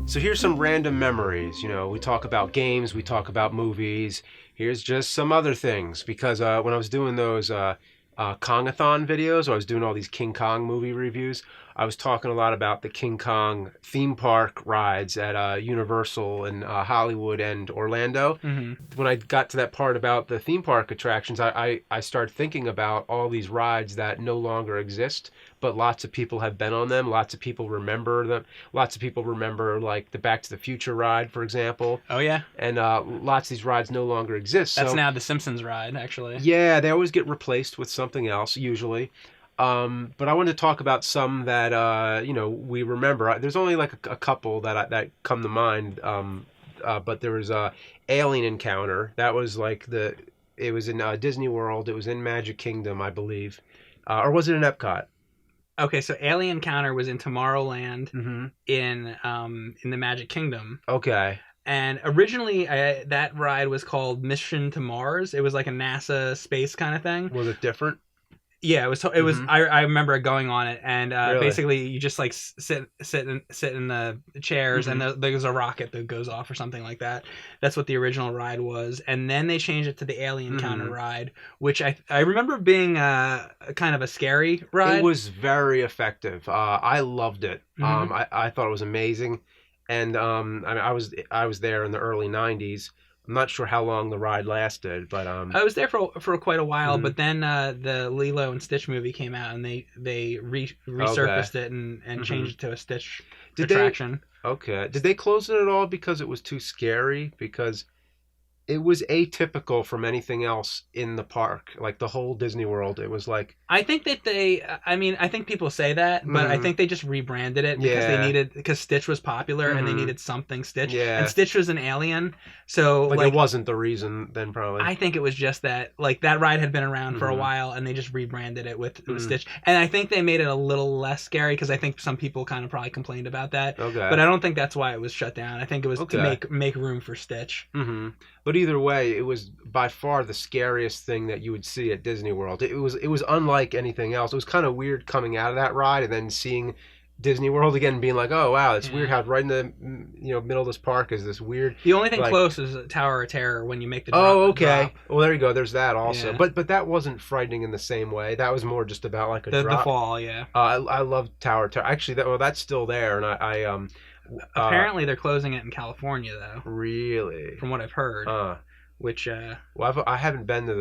So here's some random memories. You know, we talk about games, we talk about movies. Here's just some other things because when I was doing those Kongathon videos, or I was doing all these King Kong movie reviews, I was talking a lot about the King Kong theme park rides at Universal in Hollywood and Orlando. Mm-hmm. When I got to that part about the theme park attractions, I started thinking about all these rides that no longer exist, but lots of people have been on them. Lots of people remember them. Lots of people remember, like, the Back to the Future ride, for example. Oh, yeah? And lots of these rides no longer exist. That's so, now the Simpsons ride, actually. yeah, they always get replaced with something else, usually. But I wanted to talk about some that we remember. There's only like a couple that come to mind. But there was a Alien Encounter. That was like it was in Disney World. It was in Magic Kingdom, I believe, or was it in Epcot? Okay, so Alien Encounter was in Tomorrowland Mm-hmm. in the Magic Kingdom. Okay. And originally, that ride was called Mission to Mars. It was like a NASA space kind of thing. Was it different? Yeah, it was. It was. Mhm. I remember going on it, and Really? basically you just like sit in the chairs, and there's a rocket that goes off or something like that. That's what the original ride was, and then they changed it to the Alien Counter ride, which I remember being kind of a scary ride. It was very effective. I loved it. Mhm. I thought it was amazing, and I mean, I was there in the early '90s. I'm not sure how long the ride lasted, but I was there for quite a while, Mhm. but then the Lilo and Stitch movie came out, and they resurfaced it and changed it to a Stitch Did they- attraction. okay. Did they close it at all because it was too scary? Because it was atypical from anything else in the park, like the whole Disney World. It was like, I think that I think people say that, but I Mhm. think they just rebranded it because Stitch was popular and they Mhm. needed something Stitch. Yeah. And Stitch was an alien, so like it wasn't the reason then, probably. I think it was just that like that ride had been around for a Mhm. while and they just rebranded it with Mhm. Stitch. And I think they made it a little less scary because I think some people kind of probably complained about that. Okay. But I don't think that's why it was shut down. I think it was Okay. to make room for Stitch. Mm-hmm. But either way, it was by far the scariest thing that you would see at Disney World. It was unlike anything else. It was kind of weird coming out of that ride and then seeing Disney World again, and being like, oh wow, it's weird how right in the middle of this park is this weird. The only thing like, close is Tower of Terror when you make the drop. Oh, okay. Drop. Well, there you go. There's that also. Yeah. But that wasn't frightening in the same way. That was more just about like a The drop. fall, yeah. I love Tower Terror. Actually, that's still there, and I Apparently they're closing it in California though, really, from what I've heard. Which well, I haven't been to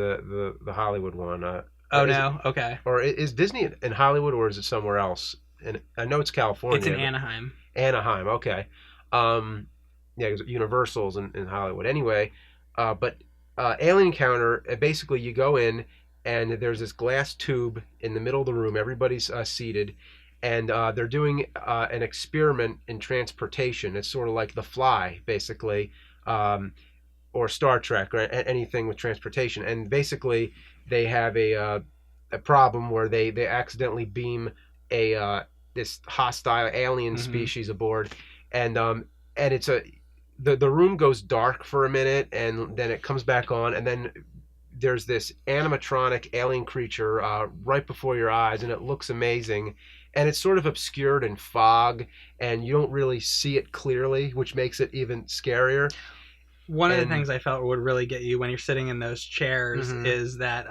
the Hollywood one. oh no, okay. Or is Disney in Hollywood, or is it somewhere else? And I know it's California. It's in Anaheim. Anaheim, okay. Yeah, because Universal's in Hollywood. Anyway, but Alien Encounter, basically you go in, and there's this glass tube in the middle of the room. Everybody's seated, and they're doing an experiment in transportation. It's sort of like The Fly, basically, or Star Trek, or anything with transportation. And basically, they have a problem where they accidentally beam this hostile alien species aboard, and it's the room goes dark for a minute, and then it comes back on, and then there's this animatronic alien creature right before your eyes, and it looks amazing, and it's sort of obscured in fog, and you don't really see it clearly, which makes it even scarier. One of the things I felt would really get you when you're sitting in those chairs is that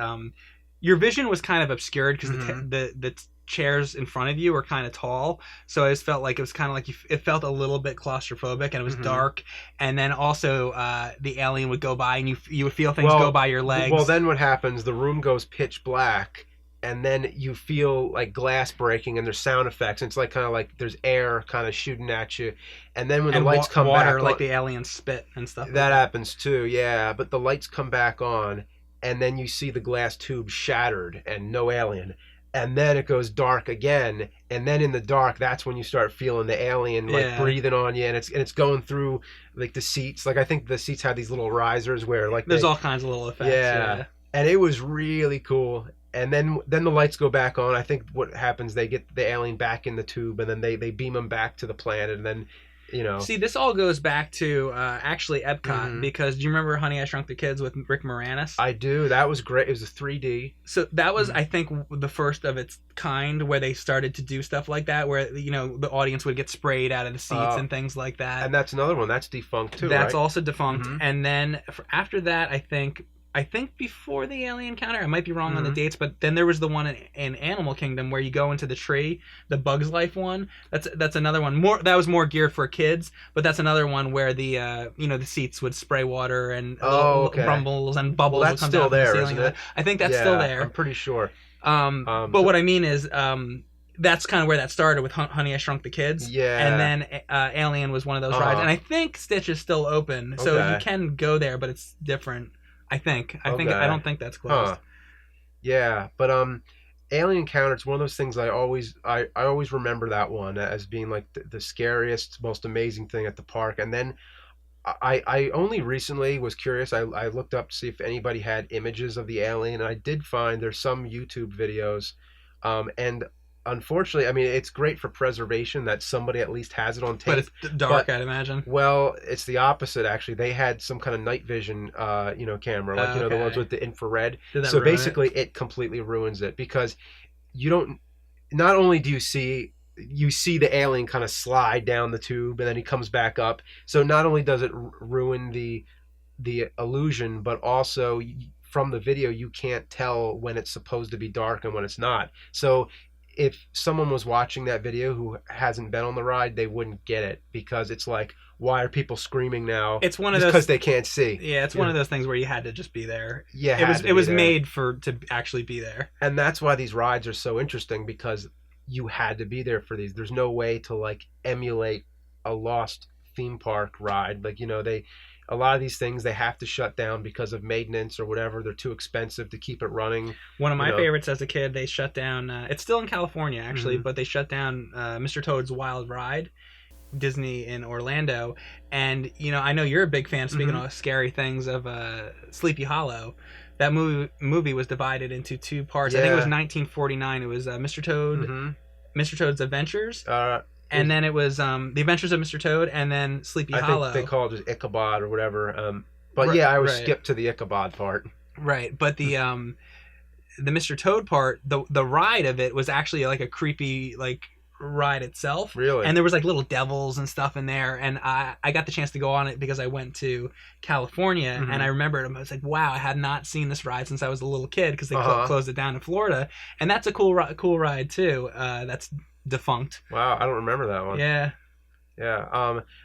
your vision was kind of obscured because the chairs in front of you were kind of tall, so I just felt like it was kind of like it felt a little bit claustrophobic, and it was dark, and then also the alien would go by and you would feel things go by your legs. Well, then what happens, the room goes pitch black, and then you feel like glass breaking, and there's sound effects, and it's like kind of like there's air kind of shooting at you, and then when the lights come water, back like the aliens spit and stuff that happens too, yeah, but the lights come back on, and then you see the glass tube shattered and no alien. And then it goes dark again, and then in the dark, that's when you start feeling the alien like breathing on you, and it's going through like the seats. Like I think the seats have these little risers where like there's all kinds of little effects. Yeah, and it was really cool. And then the lights go back on. I think what happens, they get the alien back in the tube, and then they beam him back to the planet, and then you know. See, this all goes back to actually Epcot, because do you remember Honey, I Shrunk the Kids with Rick Moranis? I do. That was great. It was a 3D. So that was, I think, the first of its kind where they started to do stuff like that, where, you know, the audience would get sprayed out of the seats and things like that. And that's another one. That's defunct too, That's right? also defunct. And then after that, I think before the Alien Counter, I might be wrong on the dates, but then there was the one in Animal Kingdom where you go into the tree, the Bugs Life one. That's another one. That was more geared for kids, but that's another one where the you know, the seats would spray water and rumbles and bubbles. Well, that's would come still down from the there, ceiling. isn't it? I think that's still there. I'm pretty sure. But what I mean is, that's kind of where that started with Honey, I Shrunk the Kids. Yeah. And then Alien was one of those rides, and I think Stitch is still open, so you can go there, but it's different. I think. I don't think that's closed. Yeah, but Alien Encounter, it's one of those things I always remember that one as being like the scariest, most amazing thing at the park. And then I only recently was curious. I looked up to see if anybody had images of the alien, and I did find there's some YouTube videos, and unfortunately, I mean, it's great for preservation that somebody at least has it on tape. But it's dark, I'd imagine. Well, it's the opposite, actually. They had some kind of night vision, you know, camera, like, you know, the ones with the infrared. So basically, it completely ruins it, because you don't, not only do you see the alien kind of slide down the tube, and then he comes back up. So not only does it ruin the illusion, but also from the video, you can't tell when it's supposed to be dark and when it's not. So if someone was watching that video who hasn't been on the ride, they wouldn't get it, because it's like, why are people screaming now? It's one of those, because they can't see. Yeah, it's one of those things where you had to just be there. Yeah, it was made to actually be there. And that's why these rides are so interesting, because you had to be there for these. There's no way to like emulate a lost theme park ride. Like, you know, a lot of these things they have to shut down because of maintenance or whatever. They're too expensive to keep it running. One of my favorites as a kid, they shut down, it's still in California actually, but they shut down Mr. Toad's Wild Ride, Disney in Orlando. And, you know, I know you're a big fan, speaking of scary things, of Sleepy Hollow. That movie was divided into two parts. I think it was 1949. It was Mr. Toad, Mr. Toad's Adventures. And then it was The Adventures of Mr. Toad, and then Sleepy Hollow. I think they called it Ichabod or whatever. But yeah, I would skip to the Ichabod part. Right, but the Mr. Toad part, the ride of it was actually like a creepy like ride itself. Really? And there was like little devils and stuff in there, and I got the chance to go on it because I went to California, and I remembered, I was like, wow, I had not seen this ride since I was a little kid, because they closed it down in Florida, and that's a cool ride too. That's defunct. Wow, I don't remember that one. Yeah.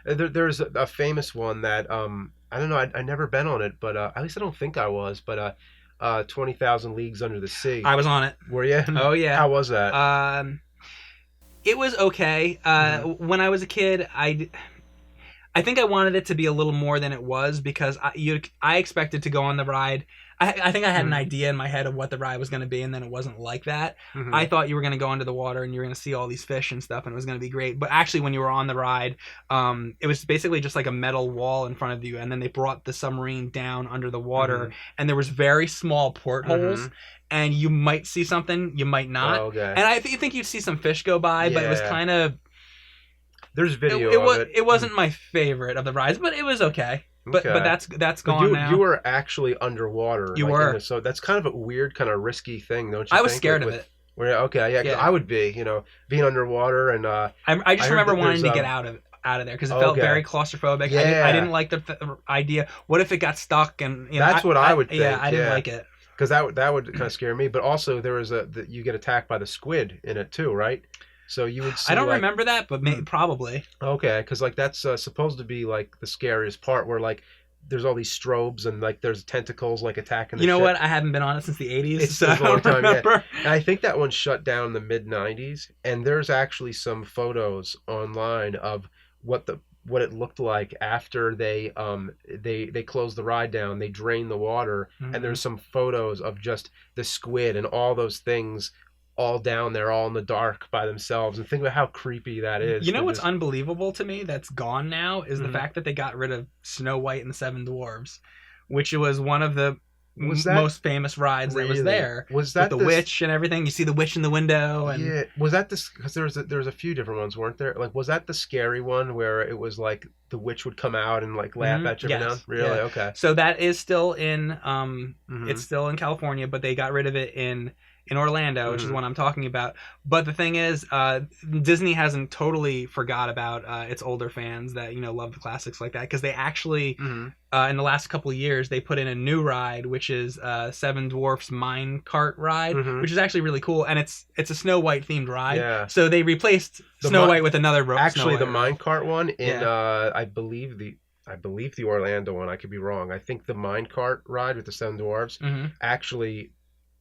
There's a famous one that I don't know. I never been on it, but at least I don't think I was. But 20,000 Leagues Under the Sea. I was on it. Were you? Oh yeah. How was that? It was okay. When I was a kid, I think I wanted it to be a little more than it was, because I expected to go on the ride. I think I had an idea in my head of what the ride was going to be, and then it wasn't like that. I thought you were going to go into the water and you were going to see all these fish and stuff, and it was going to be great. But actually, when you were on the ride, it was basically just like a metal wall in front of you, and then they brought the submarine down under the water, and there was very small portholes. And you might see something, you might not. Oh, okay. And I think you'd see some fish go by, but it was kind of... There's video of it. It wasn't my favorite of the rides, but it was okay. But that's gone now. You were actually underwater. You were. So that's kind of a weird, kind of risky thing, don't you think? I was scared of it. Okay, yeah, 'cause I would be, you know, being underwater, and I just remember wanting to get out of there because it felt very claustrophobic. Yeah. I didn't like the idea. What if it got stuck? And you know, that's what I would think. Yeah, I didn't like it. Because that would kind of scare me. But also there was you get attacked by the squid in it too, right? So you would see, I don't remember that, but probably. Okay, because like that's supposed to be like the scariest part, where like there's all these strobes and like there's tentacles like attacking the ship. What? I haven't been on it since the 80s. It's so a long time. Yeah. And I think that one shut down in the mid-90s, and there's actually some photos online of what it looked like after they closed the ride down. They drained the water, and there's some photos of just the squid and all those things all down there, all in the dark by themselves. And think about how creepy that is. You know what's unbelievable to me that's gone now is the fact that they got rid of Snow White and the Seven Dwarfs, which was one of the most famous rides that was there. Was that with the witch and everything? You see the witch in the window. And yeah, was that this? Because there's a few different ones, weren't there? Like, was that the scary one where it was like the witch would come out and like laugh at you? Yes. Really? Yeah. Okay. So that is still in it's still in California, but they got rid of it in Orlando, which is what I'm talking about. But the thing is, Disney hasn't totally forgot about its older fans that love the classics like that, because they actually in the last couple of years they put in a new ride, which is Seven Dwarfs Mine Cart ride, which is actually really cool, and it's a Snow White themed ride. Yeah. So they replaced Snow White with another actually Snow the White mine cart one in I believe the Orlando one. I could be wrong. I think the mine cart ride with the Seven Dwarfs actually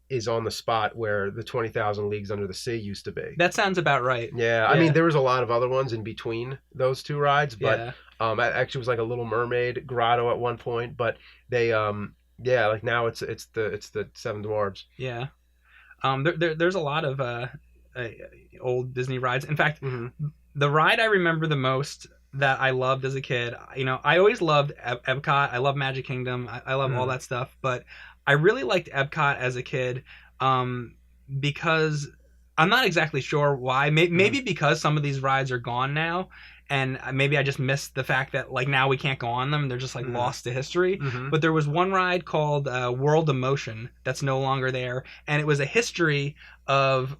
is on the spot where the 20,000 Leagues Under the Sea used to be. That sounds about right. Yeah, I mean there was a lot of other ones in between those two rides, but it actually was like a Little Mermaid grotto at one point, but they like now it's the Seven Dwarfs. Yeah. There's a lot of old Disney rides. In fact, the ride I remember the most that I loved as a kid, I always loved Epcot. I love Magic Kingdom. I love all that stuff, but I really liked Epcot as a kid because I'm not exactly sure why. Maybe because some of these rides are gone now, and maybe I just missed the fact that like now we can't go on them. They're just like lost to history. But there was one ride called World of Motion that's no longer there, and it was a history of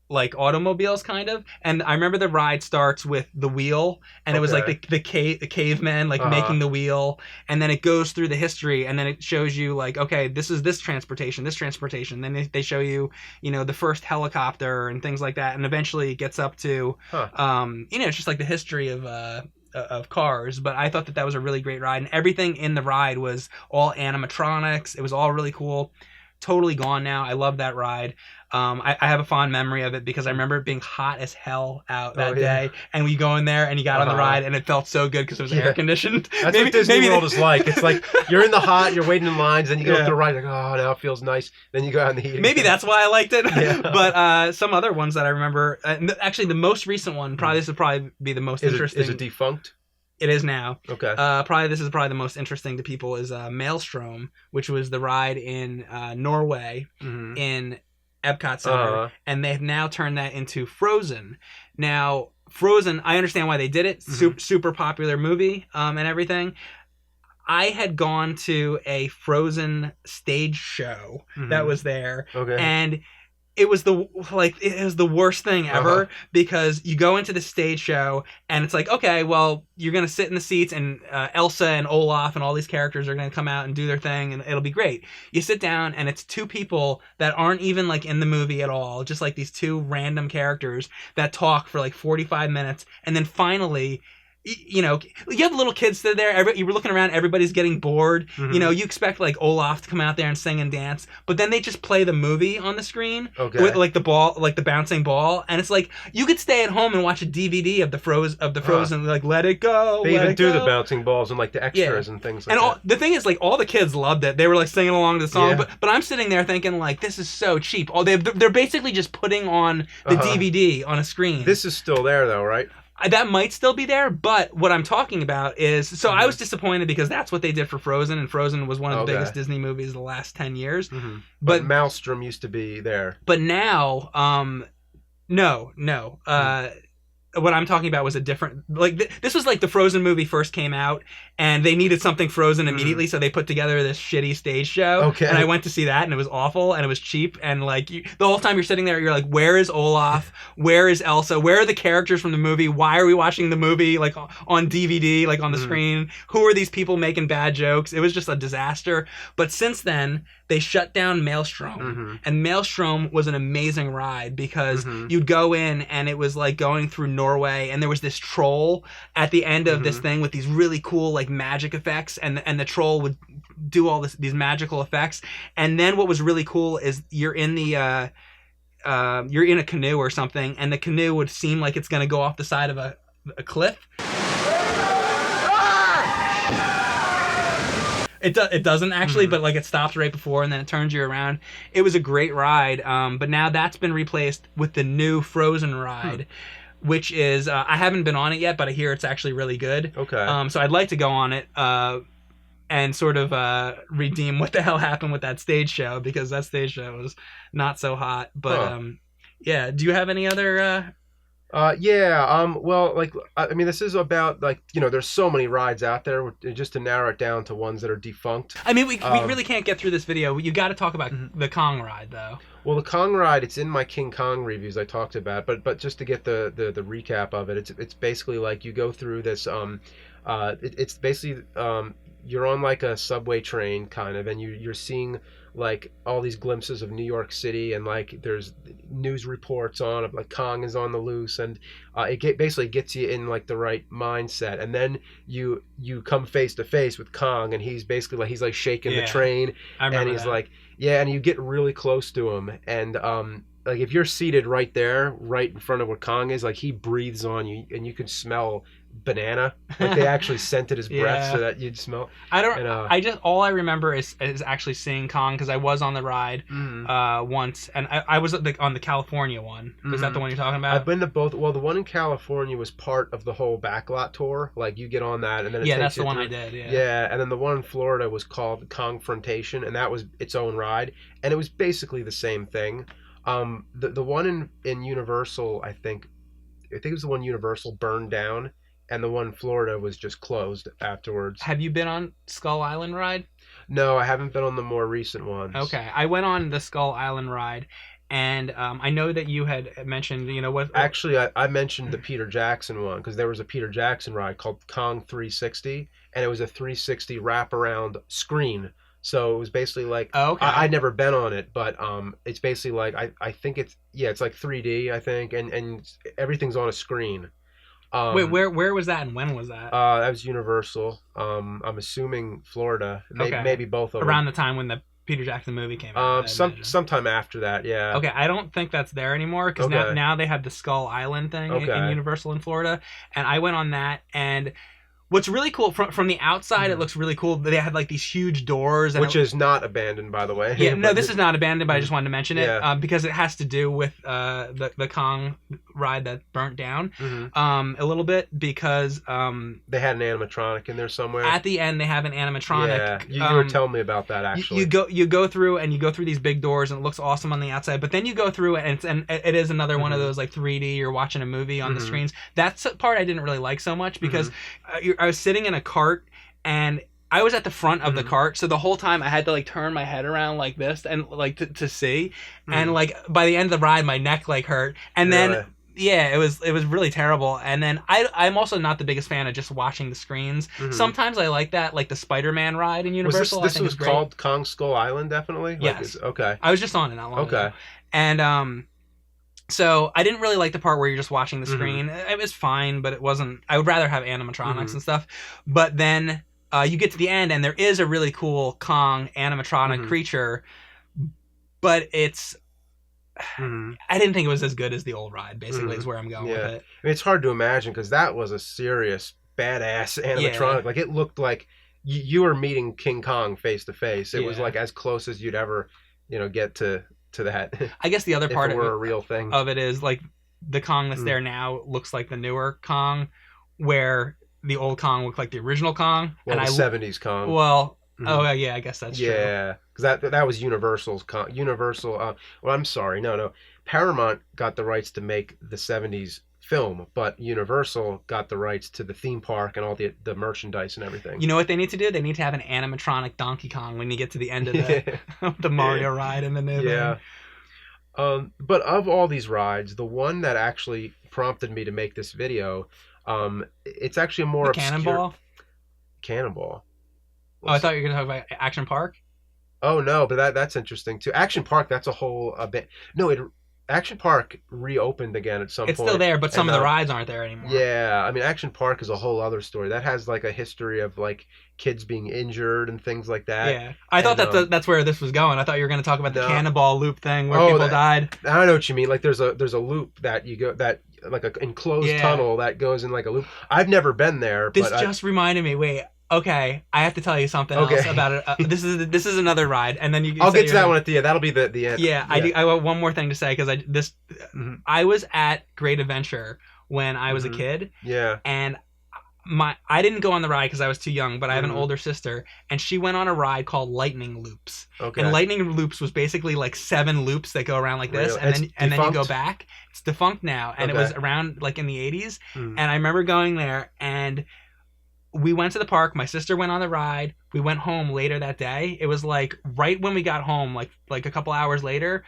like automobiles kind of, and I remember the ride starts with the wheel, and it was like the cavemen like making the wheel, and then it goes through the history, and then it shows you like, okay, this is this transportation, then they show you the first helicopter and things like that, and eventually it gets up to it's just like the history of cars. But I thought that was a really great ride, and everything in the ride was all animatronics. It was all really cool. Totally gone now. I love that ride. I have a fond memory of it because I remember it being hot as hell out that day, and we go in there and you got on the ride and it felt so good because it was air conditioned. That's what Disney World is like. It's like you're in the hot, you're waiting in lines, then you go up the ride, like, oh, now it feels nice. Then you go out in the heat. Maybe that's why I liked it. But some other ones that I remember, actually the most recent one, this would probably be the most interesting. Is it defunct? It is now. Okay. This is probably the most interesting to people is Maelstrom, which was the ride in Norway in Epcot Center, and they've now turned that into Frozen. Now, Frozen, I understand why they did it. Super popular movie and everything. I had gone to a Frozen stage show that was there, and it was the worst thing ever because you go into the stage show and it's like, okay, well, you're going to sit in the seats and Elsa and Olaf and all these characters are going to come out and do their thing and it'll be great. You sit down and it's two people that aren't even like in the movie at all, just like these two random characters that talk for like 45 minutes, and then finally you have little kids sit there. You were looking around, everybody's getting bored. You expect like Olaf to come out there and sing and dance, but then they just play the movie on the screen with like the ball, like the bouncing ball, and it's like you could stay at home and watch a DVD of the Frozen, like Let It Go. They even do the bouncing balls and like the extras and things like that. The thing is, like all the kids loved it. They were like singing along to the song, but I'm sitting there thinking like this is so cheap. They're basically just putting on the DVD on a screen. This is still there though, right? That might still be there, but what I'm talking about is... I was disappointed because that's what they did for Frozen, and Frozen was one of the biggest Disney movies of the last 10 years. But Maelstrom used to be there. But now, no. What I'm talking about was a different... this was like the Frozen movie first came out, and they needed something Frozen immediately, so they put together this shitty stage show. And I went to see that, and it was awful, and it was cheap, and like the whole time you're sitting there, you're like, where is Olaf? Where is Elsa? Where are the characters from the movie? Why are we watching the movie like on DVD, like on the screen? Who are these people making bad jokes? It was just a disaster. But since then, they shut down Maelstrom, and Maelstrom was an amazing ride because you'd go in, and it was like going through Norway, and there was this troll at the end of this thing with these really cool like magic effects, and the troll would do all these magical effects. And then what was really cool is you're in a canoe or something, and the canoe would seem like it's going to go off the side of a cliff. It doesn't actually, but like it stops right before and then it turns you around. It was a great ride, but now that's been replaced with the new Frozen ride, which is I haven't been on it yet, but I hear it's actually really good. Okay. So I'd like to go on it. and sort of redeem what the hell happened with that stage show, because that stage show was not so hot. But yeah, do you have any other? Well, like, I mean, this is about, like, there's so many rides out there. Just to narrow it down to ones that are defunct. I mean, we really can't get through this video. You got to talk about the Kong ride, though. Well, the Kong ride, it's in my King Kong reviews I talked about, but just to get the recap of it, it's basically like you go through this, it's basically, you're on like a subway train kind of, and you're seeing like all these glimpses of New York City, and like there's news reports on it, like Kong is on the loose, and basically gets you in like the right mindset, and then you come face to face with Kong, and he's basically like he's like shaking the train, and he's like and you get really close to him, and like if you're seated right there, right in front of where Kong is, like he breathes on you, and you can smell banana. Like they actually scented his breath so that you'd smell. All I remember is actually seeing Kong, because I was on the ride once, and I was on the California one. Was that the one you're talking about? I've been to both. Well, the one in California was part of the whole backlot tour. Like you get on that, and then it takes that's the you one through. I did. Yeah, and then the one in Florida was called Kongfrontation, and that was its own ride, and it was basically the same thing. The one in Universal, I think it was the one Universal burned down, and the one in Florida was just closed afterwards. Have you been on Skull Island ride? No, I haven't been on the more recent ones. Okay, I went on the Skull Island ride, and I know that you had mentioned, what... Actually, I mentioned the Peter Jackson one, because there was a Peter Jackson ride called Kong 360, and it was a 360 wraparound screen. So it was basically like, I'd never been on it, but it's basically like, I think it's like 3D, I think, and everything's on a screen. Wait, where was that, and when was that? That was Universal. I'm assuming Florida. Maybe both of them. Around the time when the Peter Jackson movie came out. Sometime after that, yeah. Okay, I don't think that's there anymore, because now they have the Skull Island thing in Universal in Florida, and I went on that, and what's really cool, from the outside, it looks really cool. They had like these huge doors. Which is not abandoned, by the way. Yeah, no, this is not abandoned, but I just wanted to mention it because it has to do with the Kong ride that burnt down a little bit, because... they had an animatronic in there somewhere. At the end, they have an animatronic. Yeah, you were telling me about that, actually. You go through these big doors, and it looks awesome on the outside, but then you go through it, and it is another one of those like 3D, you're watching a movie on the screens. That's the part I didn't really like so much, because I was sitting in a cart, and I was at the front of the cart, so the whole time I had to like turn my head around like this, and like to see, and like by the end of the ride my neck like hurt, and then it was really terrible. And then I'm also not the biggest fan of just watching the screens. Sometimes I like that, like the Spider-Man ride in Universal. This was called Kong Skull Island, definitely? Yes. Okay. I was just on it not long ago. And so I didn't really like the part where you're just watching the screen. It was fine, but it wasn't... I would rather have animatronics and stuff. But then you get to the end, and there is a really cool Kong animatronic creature, but it's... I didn't think it was as good as the old ride, basically, is where I'm going with it. I mean, it's hard to imagine, because that was a serious, badass animatronic. Yeah. Like, it looked like you were meeting King Kong face to face. It was like as close as you'd ever, get to that. I guess the other part of it, a real thing of it is like the Kong that's there now looks like the newer Kong, where the old Kong looked like the original Kong. Well, and the 70s Kong. Well, oh yeah, I guess that's true. Yeah, because that was Universal's Kong. Universal. Well, I'm sorry, no. Paramount got the rights to make the 70s film, but Universal got the rights to the theme park and all the merchandise and everything. You know what they need to do? They need to have an animatronic Donkey Kong when you get to the end of the Mario ride in the new thing. But of all these rides, the one that actually prompted me to make this video, it's actually a more obscure... Cannonball. Oh, I thought you were going to talk about Action Park? Oh, no, but that's interesting, too. Action Park, that's a whole... Action Park reopened again at some point. It's still there, but some of the rides aren't there anymore. Yeah, I mean, Action Park is a whole other story. That has like a history of like kids being injured and things like that. Yeah, I thought that's where this was going. I thought you were going to talk about the cannonball loop thing where people died. I know what you mean. like there's a loop that you go like an enclosed tunnel that goes in like a loop. I've never been there. This just reminded me. Wait. Okay, I have to tell you something else about it. This is another ride, and then I'll get to that one at the end. That'll be the end. Yeah, I want one more thing to say, because I was at Great Adventure when I was a kid. Yeah. And I didn't go on the ride because I was too young, but I have an Mhm. older sister, and she went on a ride called Lightning Loops. And Okay. Lightning Loops was basically like 7 loops that go around like this, Real. It's and then you go defunct. back. It's defunct now, and it was Okay. around like in the 80s. Mm. And I remember going there, and we went to the park. My sister went on the ride. We went home later that day. It was like right when we got home, like a couple hours later,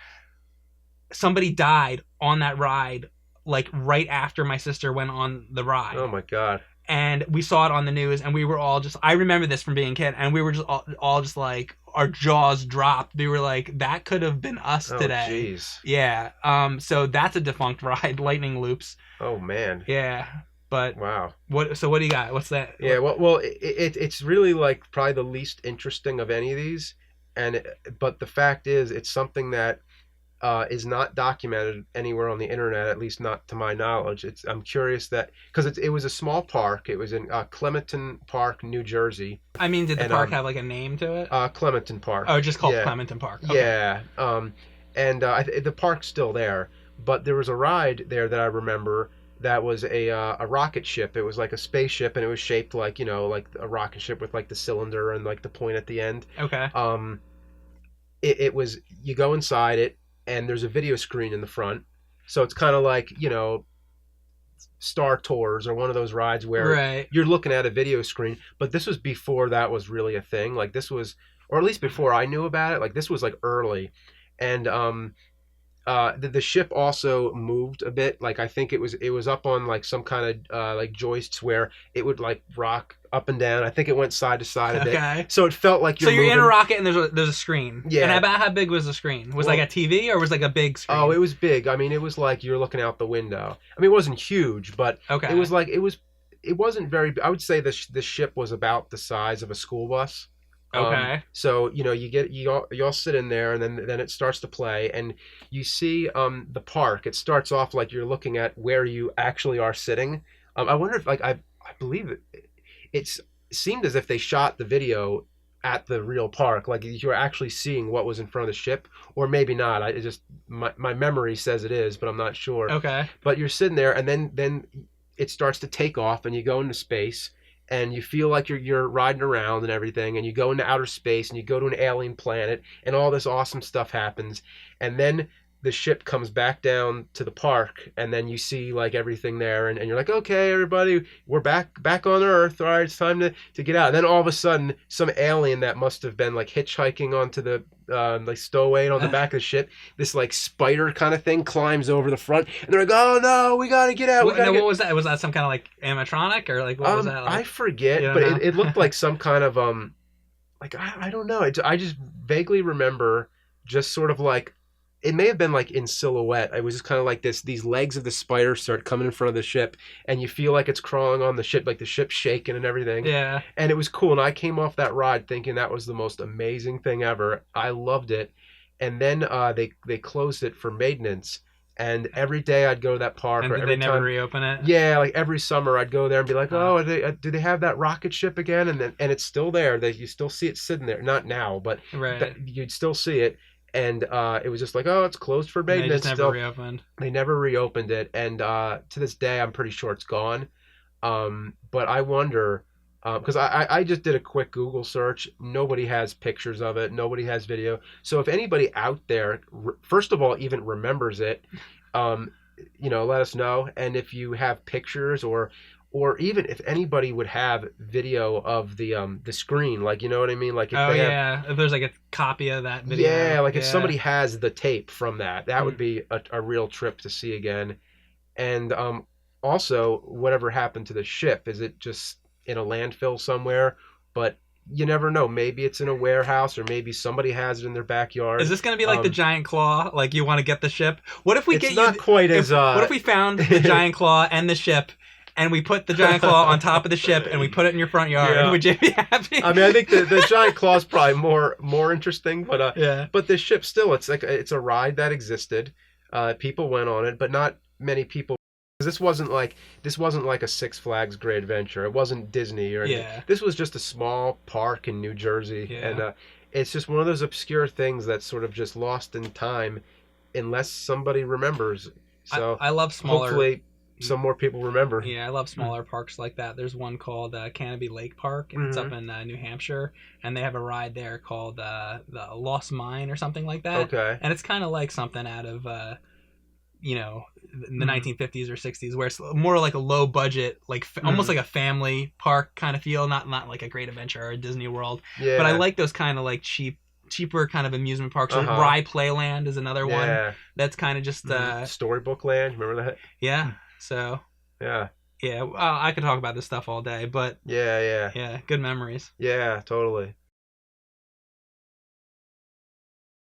somebody died on that ride, like right after my sister went on the ride. Oh my God. And we saw it on the news, and we were all just, I remember this from being a kid, and we were just all just like, our jaws dropped. We were like, that could have been us Oh today. jeez. Yeah. So that's a defunct ride, Lightning Loops. Oh man. Yeah. But Wow. what do you got? What's that? Yeah. Well, it's really like probably the least interesting of any of these, but the fact is, it's something that is not documented anywhere on the internet, at least not to my knowledge. I'm curious that because it was a small park. It was in Clementon Park, New Jersey. I mean, did the And park have like a name to it? Clementon Park. Oh, just called Yeah. Clementon Park. Okay. Yeah. And the park's still there, but there was a ride there that I remember that was a rocket ship. It was like a spaceship, and it was shaped like like a rocket ship with like the cylinder and like the point at the end. Okay. It was, you go inside it, and there's a video screen in the front, so it's kind of like Star Tours or one of those rides where Right. you're looking at a video screen. But this was before that was really a thing. Like this was, or at least before I knew about it. Like this was like early, and the ship also moved a bit. Like I think it was up on like some kind of like joists where it would like rock up and down. I think it went side to side a bit. Okay. So it felt like So you're moving. in a rocket, and there's a screen. Yeah. And about how big was the screen? Was it Well, like a TV, or was it like a big screen? Oh, it was big. I mean, it was like you're looking out the window. I mean, it wasn't huge, but Okay. it was like it wasn't very. I would say the ship was about the size of a school bus. Okay. So you all sit in there, and then it starts to play, and you see the park. It starts off like you're looking at where you actually are sitting. I wonder if I believe it seemed as if they shot the video at the real park, like you're actually seeing what was in front of the ship, or maybe not. It just my memory says it is, but I'm not sure. Okay. But you're sitting there, and then it starts to take off, and you go into space, and you feel like you're riding around and everything, and you go into outer space, and you go to an alien planet, and all this awesome stuff happens, and then the ship comes back down to the park, and then you see like everything there, and you're like, okay, everybody, we're back on Earth. All right, it's time to get out. And then all of a sudden, some alien that must have been like hitchhiking onto the like stowaway on the back of the ship, this like spider kind of thing climbs over the front, and they're like, oh no, we gotta get out. What was that? Was that some kind of like animatronic, or like what was that? Like? I forget, but it looked like some kind of like I don't know. I just vaguely remember just sort of like, it may have been like in silhouette. It was just kind of like these legs of the spider start coming in front of the ship, and you feel like it's crawling on the ship, like the ship's shaking and everything. Yeah. And it was cool. And I came off that ride thinking that was the most amazing thing ever. I loved it. And then they closed it for maintenance. And every day I'd go to that park. And or did every they never time, reopen it? Yeah, like every summer I'd go there and be like, oh, do they have that rocket ship again? And it's still there. You still see it sitting there. Not now, but right. You'd still see it. And it was just like, oh, it's closed for maintenance. They just never reopened. They never reopened it, and to this day, I'm pretty sure it's gone. But I wonder, because I just did a quick Google search. Nobody has pictures of it. Nobody has video. So if anybody out there, first of all, even remembers it, let us know. And if you have pictures, or even if anybody would have video of the screen, like, you know what I mean? Like if there's like a copy of that video. Yeah, like if somebody has the tape from that would be a real trip to see again. And also, whatever happened to the ship? Is it just in a landfill somewhere? But you never know. Maybe it's in a warehouse, or maybe somebody has it in their backyard. Is this going to be like the giant claw? Like you want to get the ship? What if we it's not quite as what if we found the giant claw and the ship, and we put the giant claw on top of the ship, and we put it in your front yard? Yeah. Would you be happy? I mean, I think the giant claw is probably more interesting, but yeah. But the ship still, it's like it's a ride that existed. People went on it, but not many people. This wasn't like a Six Flags Great Adventure. It wasn't Disney or anything. This was just a small park in New Jersey, and it's just one of those obscure things that's sort of just lost in time, unless somebody remembers. So I love smaller. Hopefully, some more people remember. Yeah, I love smaller parks like that. There's one called Canopy Lake Park, and it's up in New Hampshire, and they have a ride there called the Lost Mine or something like that. Okay. And it's kind of like something out of you know, in the 1950s or 60s, where it's more like a low budget, like almost like a family park kind of feel, not like a Great Adventure or a Disney World. Yeah. But I like those kind of like cheaper kind of amusement parks. Rye Playland is another one that's kind of just Storybook Land. Remember that? Yeah. So yeah. I could talk about this stuff all day, but yeah, good memories. Yeah, totally.